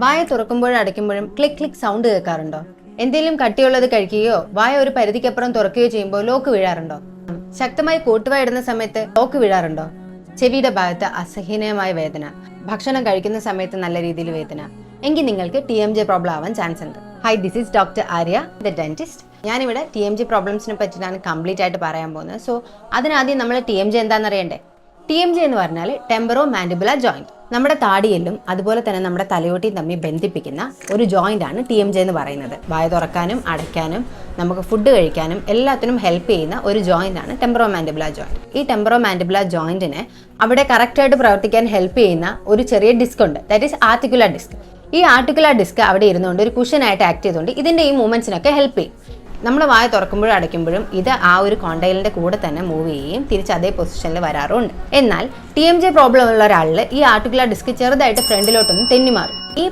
വായ തുറക്കുമ്പോഴും അടയ്ക്കുമ്പോഴും click click sound കേൾക്കാറുണ്ടോ? എന്തെങ്കിലും കട്ടിയുള്ളത് കഴിക്കുകയോ വായ ഒരു പരിധിക്കപ്പുറം തുറക്കുകയോ ചെയ്യുമ്പോൾ ലോക്ക് വീഴാറുണ്ടോ? ശക്തമായി കോട്ടുവായ ഇടുന്ന സമയത്ത് ലോക്ക് വീഴാറുണ്ടോ? ചെവിയുടെ ഭാഗത്ത് അസഹനീയമായ വേദന, ഭക്ഷണം കഴിക്കുന്ന സമയത്ത് നല്ല രീതിയിൽ വേദന, എങ്കിൽ നിങ്ങൾക്ക് TMJ പ്രോബ്ലം ആവാൻ ചാൻസ് ഉണ്ട്. Hi, this is doctor Arya, the dentist. ഞാനിവിടെ TMJ പ്രോബ്ലംസിനെ പറ്റിയിട്ടാണ് കംപ്ലീറ്റ് ആയിട്ട് പറയാൻ പോകുന്നത്. സോ അതിനാദ്യം നമ്മൾ TMJ എന്താണെന്ന് അറിയണ്ടേ? TMJ എന്ന് പറഞ്ഞാൽ ടെമ്പറോ മാൻഡിബുലർ ജോയിന്റ്. നമ്മുടെ താടിയെല്ലും അതുപോലെ തന്നെ നമ്മുടെ തലയോട്ടിയും തമ്മിൽ ബന്ധിപ്പിക്കുന്ന ഒരു ജോയിന്റ് ആണ് TMJ എന്ന് പറയുന്നത്. വായ തുറക്കാനും അടയ്ക്കാനും നമുക്ക് ഫുഡ് കഴിക്കാനും എല്ലാത്തിനും ഹെൽപ്പ് ചെയ്യുന്ന ഒരു ജോയിന്റ് ആണ് ടെമ്പറോ മാൻഡിബുലർ ജോയിന്റ്. ഈ ടെമ്പറോ മാൻഡിബുലർ ജോയിന്റിനെ അവിടെ കറക്റ്റായിട്ട് പ്രവർത്തിക്കാൻ ഹെൽപ്പ് ചെയ്യുന്ന ഒരു ചെറിയ ഡിസ്ക് ഉണ്ട്, ദാറ്റ് ഈസ് ആർട്ടിക്കുലർ ഡിസ്ക്. ഈ ആർട്ടിക്കുലർ ഡിസ്ക് അവിടെ ഇരുന്നുകൊണ്ട് ഒരു കുഷനായിട്ട് ആക്ട് ചെയ്തുകൊണ്ട് ഇതിന്റെ ഈ മൂവ്മെന്റ്സിനൊക്കെ ഹെൽപ്പ് ചെയ്യും. നമ്മൾ വായ തുറക്കുമ്പോഴും അടയ്ക്കുമ്പോഴും ഇത് ആ ഒരു കോണ്ടൈലിന്റെ കൂടെ തന്നെ മൂവ് ചെയ്യുകയും തിരിച്ച് അതേ പൊസിഷനിൽ വരാറുണ്ട്. എന്നാൽ TMJ പ്രോബ്ലം ഉള്ള ഒരാളിൽ ഈ ആർട്ടിക്കുലർ ഡിസ്ക് ചെറുതായിട്ട് ഫ്രണ്ടിലോട്ടൊന്ന് തെന്നി മാറും. ഈ